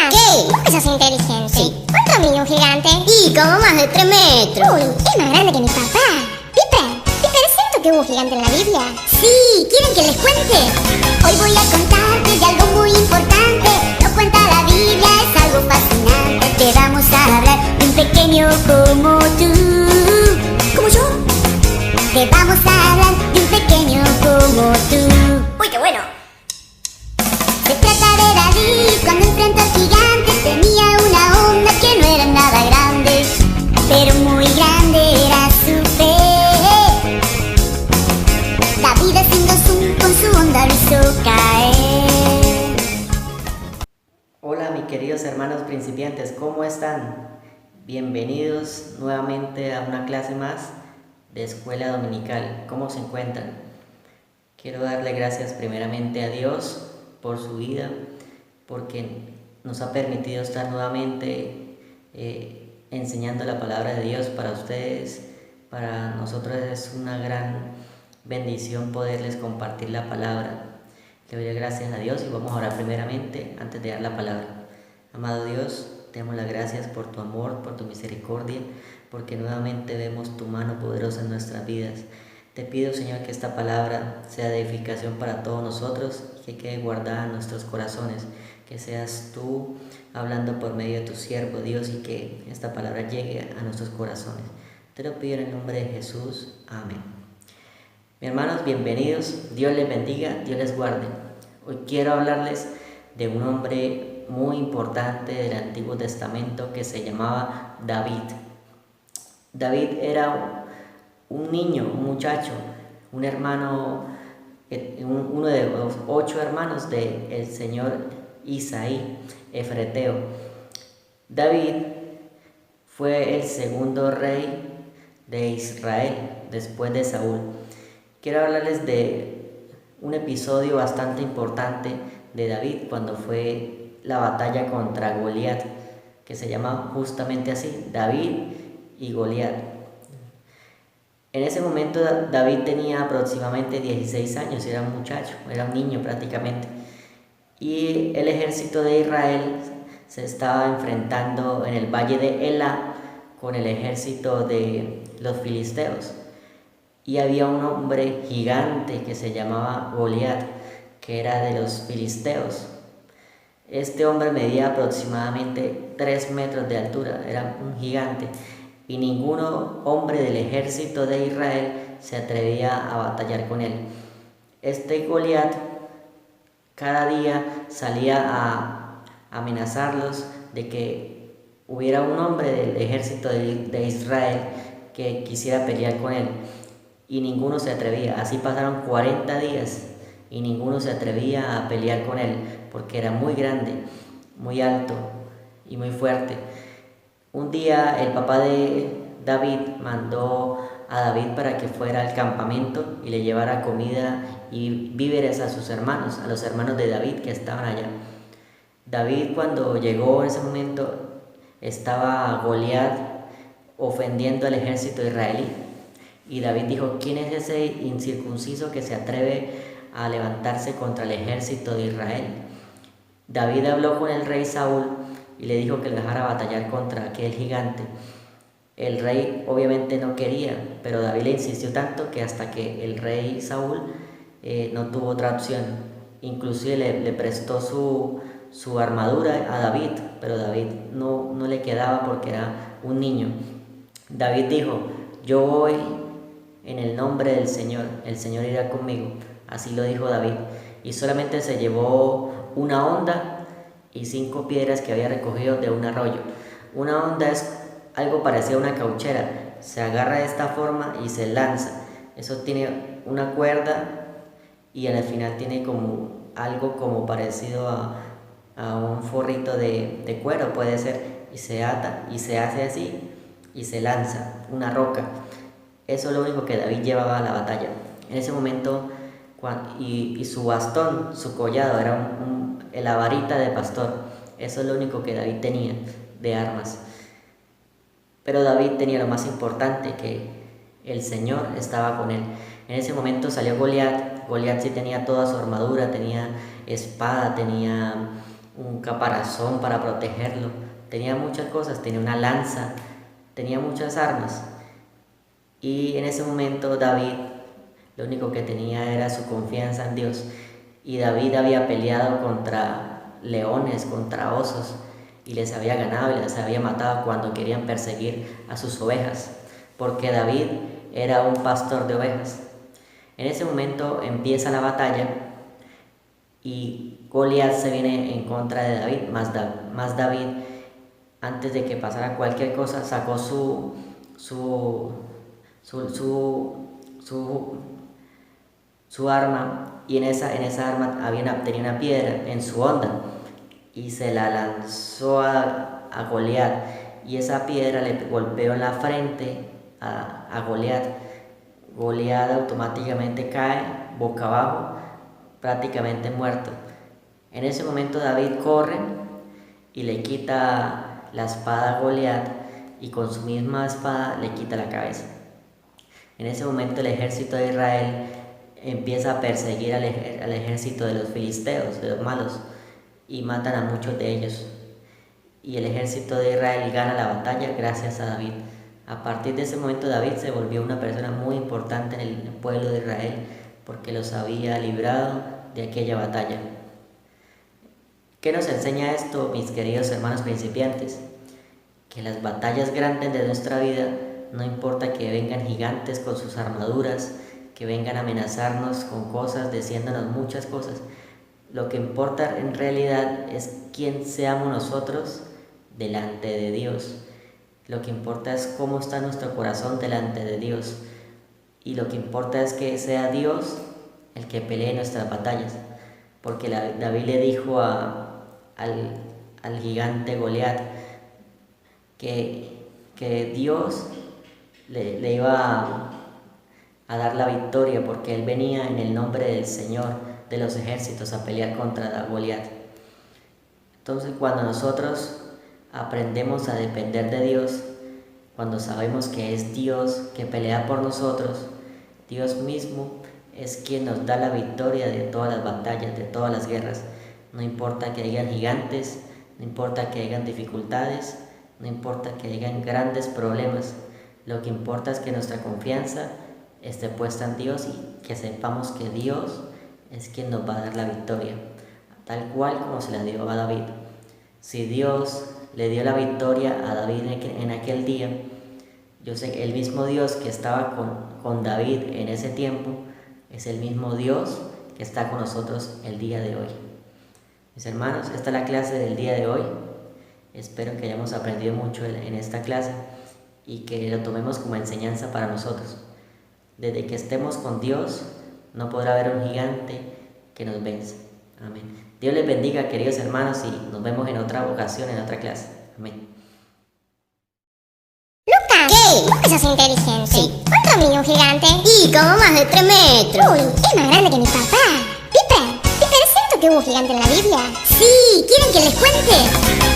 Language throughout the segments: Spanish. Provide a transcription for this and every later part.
¿Qué? ¿Por qué sos inteligente? Sí. ¿Cuánto mide un gigante? Y como más de 3 metros. Uy, es más grande que mi papá. Piper, ¿es cierto que hubo un gigante en la Biblia? Sí, ¿quieren que les cuente? Hoy voy a contarte de algo muy importante. Nos cuenta la Biblia, es algo fascinante. Te vamos a hablar de un pequeño como tú. ¿Como yo? Te vamos a hablar de un pequeño como tú. ¡Uy, qué bueno! Se trata de David cuando enfrentó al gigante. Tenía una onda que no era nada grande, pero muy grande era su fe. David haciendo zoom con su onda lo hizo caer. Hola mis queridos hermanos principiantes, ¿cómo están? Bienvenidos nuevamente a una clase más de escuela dominical. ¿Cómo se encuentran? Quiero darle gracias primeramente a Dios por su vida, porque nos ha permitido estar nuevamente enseñando la palabra de Dios para ustedes. Para nosotros es una gran bendición poderles compartir la palabra. Le doy gracias a Dios y vamos a orar primeramente antes de dar la palabra. Amado Dios, te damos las gracias por tu amor, por tu misericordia, porque nuevamente vemos tu mano poderosa en nuestras vidas. Te pido, Señor, que esta palabra sea de edificación para todos nosotros y que quede guardada en nuestros corazones, que seas tú hablando por medio de tu siervo, Dios, y que esta palabra llegue a nuestros corazones. Te lo pido en el nombre de Jesús. Amén. Mis hermanos, bienvenidos. Dios les bendiga, Dios les guarde. Hoy quiero hablarles de un hombre muy importante del Antiguo Testamento que se llamaba David. David era un niño, un muchacho, un hermano, uno de los 8 hermanos del señor Isaí, Efreteo. David fue el segundo rey de Israel después de Saúl. Quiero hablarles de un episodio bastante importante de David cuando fue la batalla contra Goliat, que se llama justamente así, David y Goliat. En ese momento David tenía aproximadamente 16 años, era un muchacho, era un niño prácticamente. Y el ejército de Israel se estaba enfrentando en el valle de Elá con el ejército de los filisteos. Y había un hombre gigante que se llamaba Goliat, que era de los filisteos. Este hombre medía aproximadamente 3 metros de altura, era un gigante. Y ningún hombre del ejército de Israel se atrevía a batallar con él. Este Goliat cada día salía a amenazarlos de que hubiera un hombre del ejército de Israel que quisiera pelear con él. Y ninguno se atrevía. Así pasaron 40 días y ninguno se atrevía a pelear con él porque era muy grande, muy alto y muy fuerte. Un día el papá de David mandó a David para que fuera al campamento y le llevara comida y víveres a sus hermanos, a los hermanos de David que estaban allá. David, cuando llegó en ese momento, estaba Goliat ofendiendo al ejército israelí. Y David dijo: ¿quién es ese incircunciso que se atreve a levantarse contra el ejército de Israel? David habló con el rey Saúl y le dijo que le dejara batallar contra aquel gigante. El rey obviamente no quería, pero David le insistió tanto que hasta que el rey Saúl no tuvo otra opción. Inclusive le prestó su armadura a David, pero David no le quedaba porque era un niño. David dijo: yo voy en el nombre del Señor, el Señor irá conmigo. Así lo dijo David. Y solamente se llevó una honda y 5 piedras que había recogido de un arroyo. Una honda es algo parecido a una cauchera. Se agarra de esta forma y se lanza. Eso tiene una cuerda y al final tiene como algo como parecido a un forrito de cuero, puede ser. Y se ata y se hace así y se lanza una roca. Eso es lo único que David llevaba a la batalla. En ese momento, y su bastón, su collado, era la varita de pastor. Eso es lo único que David tenía de armas. Pero David tenía lo más importante, que el Señor estaba con él. En ese momento salió Goliat. Goliat sí tenía toda su armadura, tenía espada, tenía un caparazón para protegerlo, tenía muchas cosas, tenía una lanza, tenía muchas armas. Y en ese momento David lo único que tenía era su confianza en Dios. Y David había peleado contra leones, contra osos, y les había ganado y les había matado cuando querían perseguir a sus ovejas, porque David era un pastor de ovejas. En ese momento empieza la batalla y Goliat se viene en contra de David, más David, antes de que pasara cualquier cosa, sacó su arma, y en esa arma tenía una piedra en su honda, y se la lanzó a Goliat, y esa piedra le golpeó en la frente a Goliat. Goliat automáticamente cae boca abajo, prácticamente muerto. En ese momento David corre y le quita la espada a Goliat, y con su misma espada le quita la cabeza. En ese momento el ejército de Israel empieza a perseguir al ejército de los filisteos, de los malos, y matan a muchos de ellos. Y el ejército de Israel gana la batalla gracias a David. A partir de ese momento David se volvió una persona muy importante en el pueblo de Israel, porque los había librado de aquella batalla. ¿Qué nos enseña esto, mis queridos hermanos principiantes? Que las batallas grandes de nuestra vida, no importa que vengan gigantes con sus armaduras, que vengan a amenazarnos con cosas, diciéndonos muchas cosas, lo que importa en realidad es quién seamos nosotros delante de Dios. Lo que importa es cómo está nuestro corazón delante de Dios. Y lo que importa es que sea Dios el que pelee nuestras batallas. Porque David le dijo al gigante Goliat que Dios le iba a dar la victoria, porque él venía en el nombre del Señor de los ejércitos a pelear contra Goliat. Entonces, cuando nosotros aprendemos a depender de Dios, cuando sabemos que es Dios que pelea por nosotros, Dios mismo es quien nos da la victoria de todas las batallas, de todas las guerras. No importa que hayan gigantes, no importa que hayan dificultades, no importa que hayan grandes problemas. Lo que importa es que nuestra confianza esté puesta en Dios y que sepamos que Dios es quien nos va a dar la victoria, tal cual como se la dio a David. Si Dios le dio la victoria a David en aquel día, yo sé que el mismo Dios que estaba con David en ese tiempo es el mismo Dios que está con nosotros el día de hoy. Mis hermanos, esta es la clase del día de hoy. Espero que hayamos aprendido mucho en esta clase y que lo tomemos como enseñanza para nosotros. Desde que estemos con Dios, no podrá haber un gigante que nos venza. Amén. Dios les bendiga, queridos hermanos, y nos vemos en otra ocasión, en otra clase. Amén. Lucas, ¿Qué? ¿tú sos inteligente? Sí. ¿Cuánto mide un gigante? Y como más de 3 metros. Uy, es más grande que mi papá. Piper, siento que hubo un gigante en la Biblia. Sí, ¿quieren que les cuente?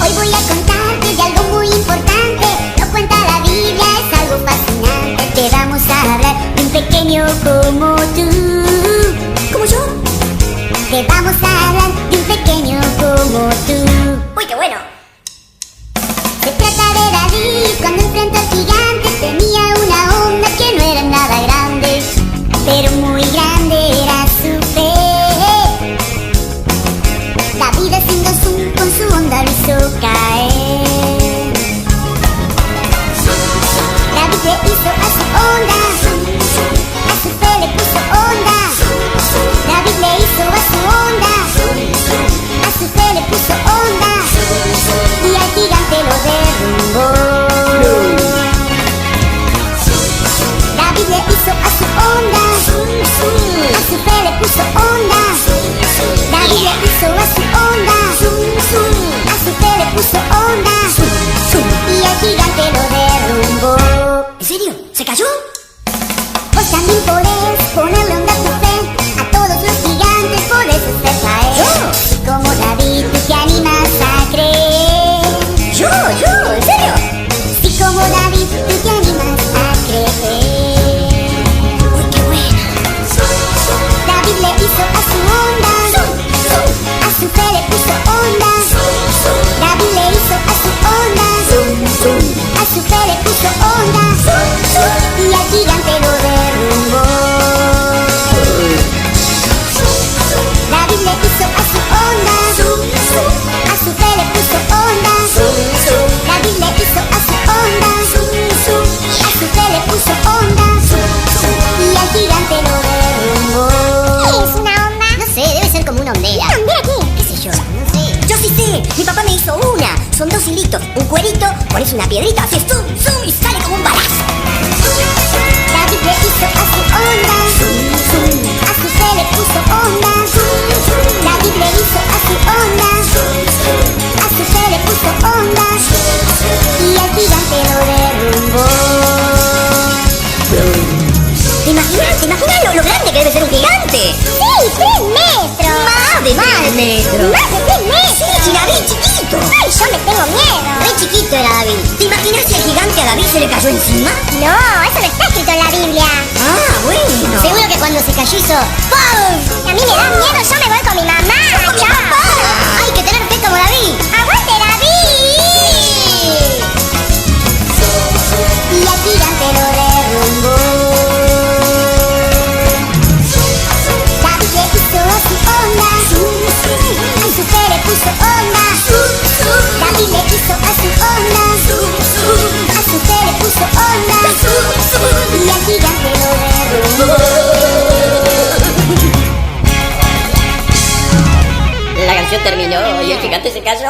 Hoy voy a contarte de algo muy importante. Lo cuenta la Biblia, es algo fascinante. Te vamos a hablar de un pequeño como tú. ¿Como yo? Te vamos a hablar de un pequeño como tú. ¡Uy, qué bueno! Se trata de David cuando enfrentó al gigante. Tenía una onda que no era nada grande, pero muy grande era su fe. David haciendo zoom con su onda lo hizo caer. David le hizo a su onda, a su fe le puso onda. David le hizo a su onda, a su fe le puso onda. Mi papá me hizo una. Son 2 hilitos, un cuerito, pones una piedrita, haces zoom, zoom y sale como un balazo. David le hizo a su onda, zoom, zoom. A su fe le puso onda, zoom, zoom. David le hizo a su onda, zoom, zoom. A su fe le puso onda, zoom, zoom. Y al gigante lo derrumbó. ¿Te imaginas lo grande que debe ser un gigante? Sí, 3 metros. Más de 3 metros. Más de 3 metros. Sí, y David chiquito. Ay, yo me tengo miedo. Re chiquito era David. ¿Te imaginas si el gigante a David se le cayó encima? No, eso no está escrito en la Biblia. Ah, bueno. Seguro que cuando se cayó hizo ¡pum! A mí me da miedo, yo me voy con mi mamá. ¡Con mi Chao. papá! Hay que tener fe como David. ¡Aguante, David! Y al gigante lo derrumbó. David le hizo a su onda, a su fe le puso onda. David le hizo a su onda, a su fe le puso onda. Y al gigante lo derrumbó. La canción terminó y el gigante se cayó.